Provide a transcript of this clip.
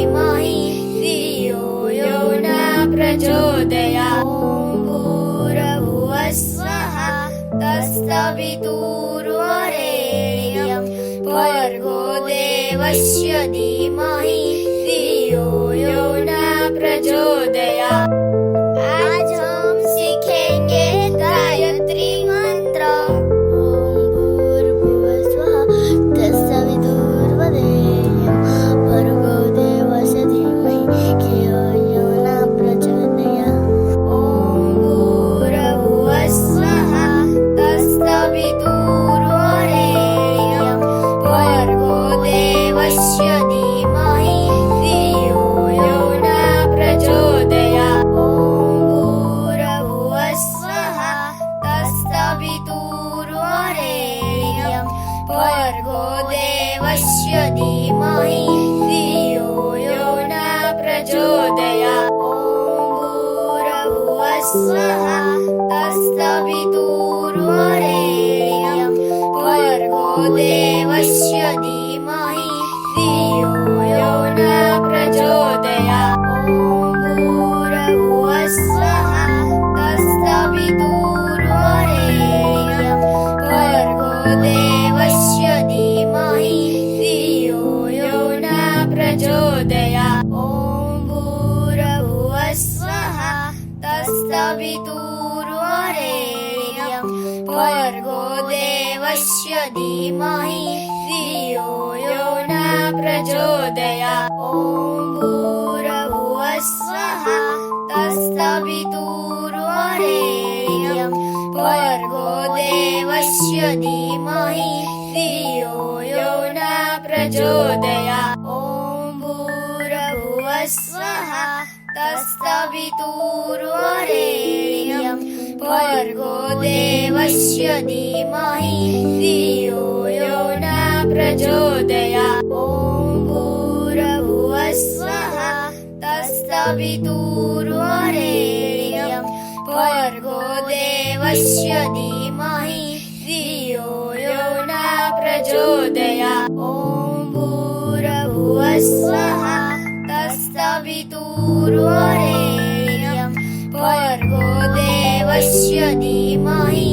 धीमहि धियो यो न प्रचोदयात्। ॐ भूर्भुवः स्वः तत्सवितुर्वरेण्यं भर्गो देवस्य धीमहि धियो यो न प्रचोदयात्। आज हम सीखेंगे गायत्री मंत्र। ॐ भूर्भुवः स्वः तत्सवितुर्वरेण्यं भर्गो देवस्य धीमहि धियो यो न प्रचोदयात्। ॐ भूर्भुवः स्वः तत्सवितुर्वरेण्यं भर्गो देवस्य धीमहि धियो यो न प्रचोदयात्। ॐ भूर्भुवः स्वः तत्सवितुर्वरेण्यं भर्गो देवस्य धीमहि धियो यो न प्रचोदयात्। ॐ भूर्भुवः स्वः तत्सवितुर्वरेण्यं भर्गो देवस्य धीमहि धियो यो न प्रचोदयात्। ॐ भूर्भुवः स्वः तत्सवितुर्वरेण्यं भर्गो देवस्य धीमहि धियो यो न प्रचोदयात्। ॐ भूर्भुवः स्वः तत्सवितुर्वरेण्यं भर्गो देवस्य धीमहि धियो यो न प्रचोदयात्। ॐ भूर्भुवः स्वः तत्सवितुर्वरेण्यं भर्गो देवस्य धीमहि धियो यो न प्रचोदयात्। ॐ भूर्भुवः स्वः तत्सवितुर्वरेण्यं भर्गो देवस्य धीमहि धियो यो न प्रचोदयात्। ॐ भूर्भुवः स्वः तत्सवितुर्वरेण्यं भर्गो देवस्य धीमहि धियो यो न प्रचोदयात्। ॐ भूर्भुवः स्वः तत्सवितुर्वरेण्यं भर्गो देवस्य धीमहि